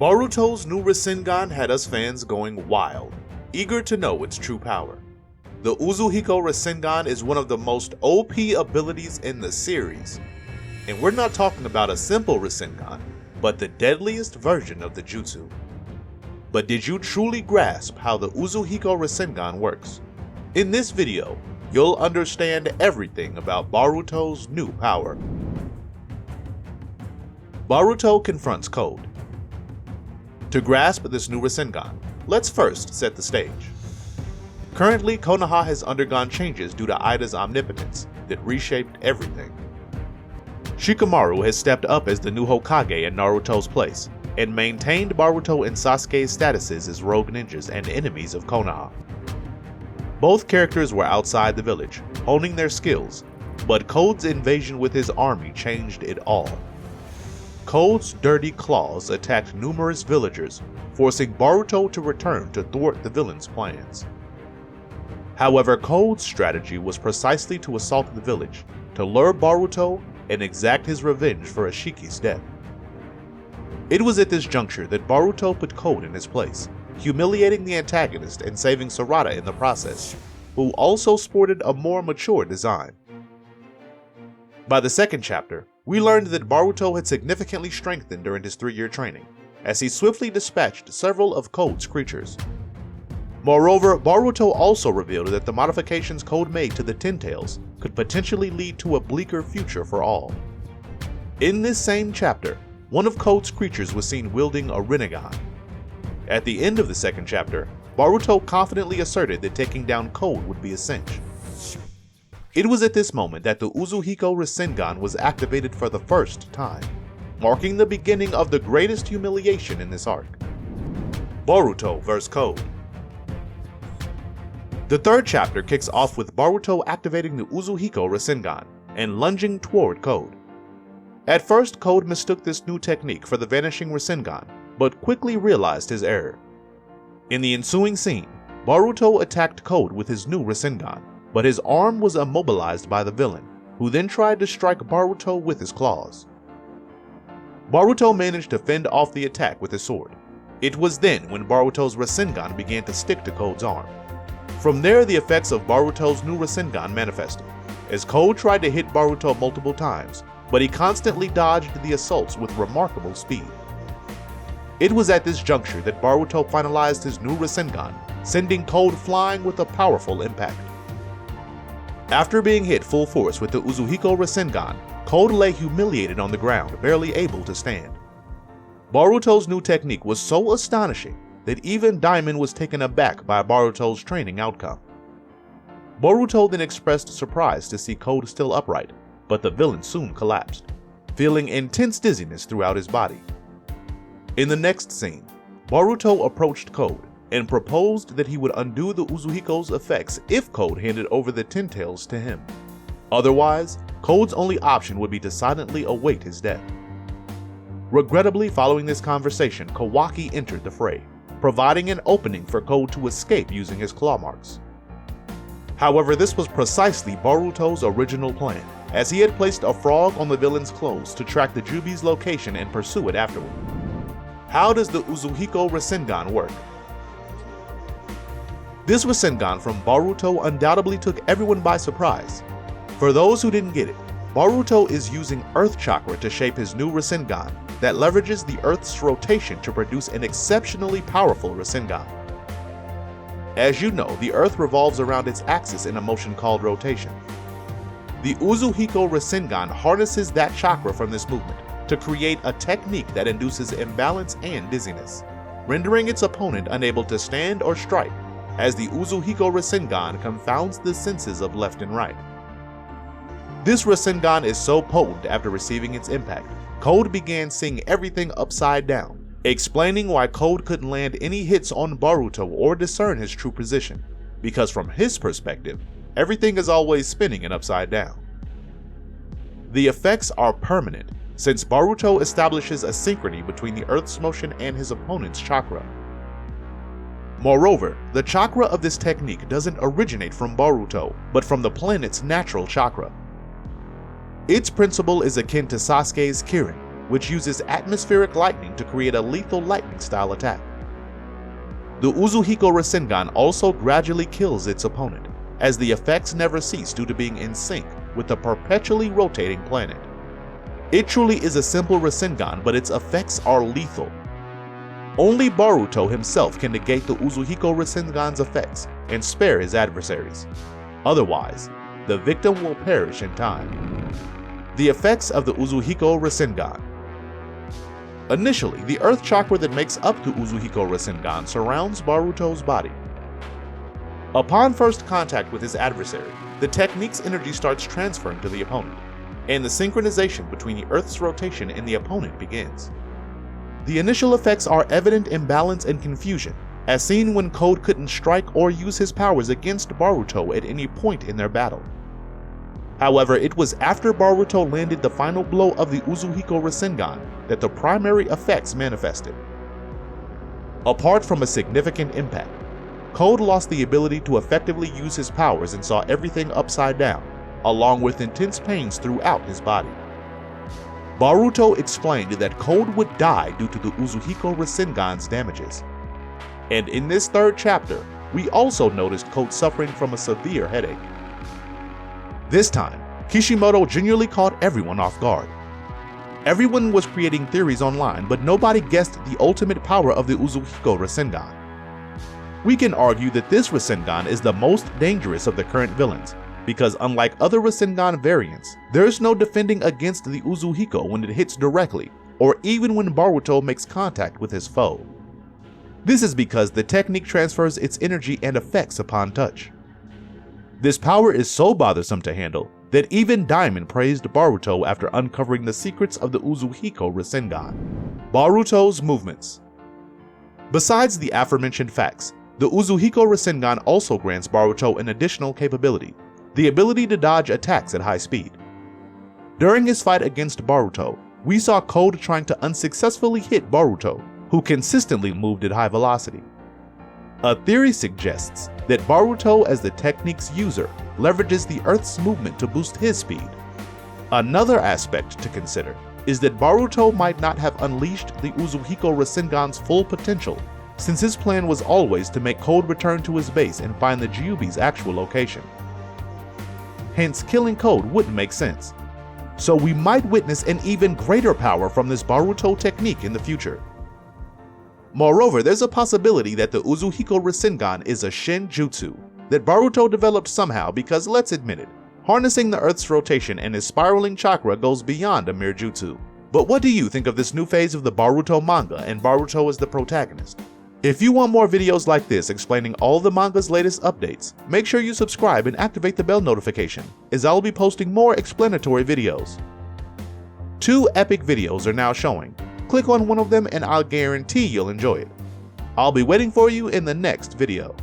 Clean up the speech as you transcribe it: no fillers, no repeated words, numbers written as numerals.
Boruto's new Rasengan had us fans going wild, eager to know its true power. The Uzuhiko Rasengan is one of the most OP abilities in the series, and we're not talking about a simple Rasengan, but the deadliest version of the jutsu. But did you truly grasp how the Uzuhiko Rasengan works? In this video, you'll understand everything about Boruto's new power. Boruto confronts Code. To grasp this new Rasengan, let's first set the stage. Currently, Konoha has undergone changes due to Ida's omnipotence that reshaped everything. Shikamaru has stepped up as the new Hokage in Naruto's place, and maintained Boruto and Sasuke's statuses as rogue ninjas and enemies of Konoha. Both characters were outside the village, honing their skills, but Code's invasion with his army changed it all. Code's dirty claws attacked numerous villagers, forcing Boruto to return to thwart the villain's plans. However, Code's strategy was precisely to assault the village, to lure Boruto and exact his revenge for Ashiki's death. It was at this juncture that Boruto put Code in his place, humiliating the antagonist and saving Sarada in the process, who also sported a more mature design. By the second chapter, we learned that Boruto had significantly strengthened during his 3-year training, as he swiftly dispatched several of Code's creatures. Moreover, Boruto also revealed that the modifications Code made to the Ten Tails could potentially lead to a bleaker future for all. In this same chapter, one of Code's creatures was seen wielding a Rasengan. At the end of the second chapter, Boruto confidently asserted that taking down Code would be a cinch. It was at this moment that the Uzuhiko Rasengan was activated for the first time, marking the beginning of the greatest humiliation in this arc. Boruto vs. Code. The third chapter kicks off with Boruto activating the Uzuhiko Rasengan and lunging toward Code. At first, Code mistook this new technique for the vanishing Rasengan, but quickly realized his error. In the ensuing scene, Boruto attacked Code with his new Rasengan, but his arm was immobilized by the villain, who then tried to strike Boruto with his claws. Boruto managed to fend off the attack with his sword. It was then when Boruto's Rasengan began to stick to Code's arm. From there, the effects of Boruto's new Rasengan manifested, as Code tried to hit Boruto multiple times, but he constantly dodged the assaults with remarkable speed. It was at this juncture that Boruto finalized his new Rasengan, sending Code flying with a powerful impact. After being hit full force with the Uzuhiko Rasengan, Code lay humiliated on the ground, barely able to stand. Boruto's new technique was so astonishing that even Daimon was taken aback by Boruto's training outcome. Boruto then expressed surprise to see Code still upright, but the villain soon collapsed, feeling intense dizziness throughout his body. In the next scene, Boruto approached Code and proposed that he would undo the Uzuhiko's effects if Code handed over the Ten Tails to him. Otherwise, Code's only option would be to silently await his death. Regrettably, following this conversation, Kawaki entered the fray, providing an opening for Code to escape using his claw marks. However, this was precisely Boruto's original plan, as he had placed a frog on the villain's clothes to track the Jubi's location and pursue it afterward. How does the Uzuhiko Rasengan work? This Rasengan from Boruto undoubtedly took everyone by surprise. For those who didn't get it, Boruto is using Earth Chakra to shape his new Rasengan that leverages the Earth's rotation to produce an exceptionally powerful Rasengan. As you know, the Earth revolves around its axis in a motion called rotation. The Uzuhiko Rasengan harnesses that chakra from this movement to create a technique that induces imbalance and dizziness, rendering its opponent unable to stand or strike, as the Uzuhiko Rasengan confounds the senses of left and right. This Rasengan is so potent after receiving its impact, Code began seeing everything upside down, explaining why Code couldn't land any hits on Boruto or discern his true position, because from his perspective, everything is always spinning and upside down. The effects are permanent, since Boruto establishes a synchrony between the Earth's motion and his opponent's chakra. Moreover, the chakra of this technique doesn't originate from Boruto, but from the planet's natural chakra. Its principle is akin to Sasuke's Kirin, which uses atmospheric lightning to create a lethal lightning-style attack. The Uzuhiko Rasengan also gradually kills its opponent, as the effects never cease due to being in sync with the perpetually rotating planet. It truly is a simple Rasengan, but its effects are lethal. Only Boruto himself can negate the Uzuhiko Rasengan's effects and spare his adversaries. Otherwise, the victim will perish in time. The effects of the Uzuhiko Rasengan. Initially, the earth chakra that makes up the Uzuhiko Rasengan surrounds Boruto's body. Upon first contact with his adversary, the technique's energy starts transferring to the opponent, and the synchronization between the Earth's rotation and the opponent begins. The initial effects are evident imbalance and confusion, as seen when Code couldn't strike or use his powers against Boruto at any point in their battle. However, it was after Boruto landed the final blow of the Uzuhiko Rasengan that the primary effects manifested. Apart from a significant impact, Code lost the ability to effectively use his powers and saw everything upside down, along with intense pains throughout his body. Boruto explained that Code would die due to the Uzuhiko Rasengan's damages. And in this third chapter, we also noticed Code suffering from a severe headache. This time, Kishimoto genuinely caught everyone off guard. Everyone was creating theories online, but nobody guessed the ultimate power of the Uzuhiko Rasengan. We can argue that this Rasengan is the most dangerous of the current villains, because unlike other Rasengan variants, there is no defending against the Uzuhiko when it hits directly, or even when Boruto makes contact with his foe. This is because the technique transfers its energy and effects upon touch. This power is so bothersome to handle that even Diamond praised Boruto after uncovering the secrets of the Uzuhiko Rasengan. Boruto's movements. Besides the aforementioned facts, the Uzuhiko Rasengan also grants Boruto an additional capability, the ability to dodge attacks at high speed. During his fight against Boruto, we saw Code trying to unsuccessfully hit Boruto, who consistently moved at high velocity. A theory suggests that Boruto, as the technique's user, leverages the Earth's movement to boost his speed. Another aspect to consider is that Boruto might not have unleashed the Uzuhiko Rasengan's full potential, since his plan was always to make Code return to his base and find the Gyuubi's actual location. Hence, killing Code wouldn't make sense. So we might witness an even greater power from this Boruto technique in the future. Moreover, there's a possibility that the Uzuhiko Rasengan is a Shin Jutsu that Boruto developed somehow because, let's admit it, harnessing the Earth's rotation and his spiraling chakra goes beyond a mere jutsu. But what do you think of this new phase of the Boruto manga and Boruto as the protagonist? If you want more videos like this explaining all the manga's latest updates, make sure you subscribe and activate the bell notification, as I'll be posting more explanatory videos. 2 epic videos are now showing. Click on one of them and I'll guarantee you'll enjoy it. I'll be waiting for you in the next video.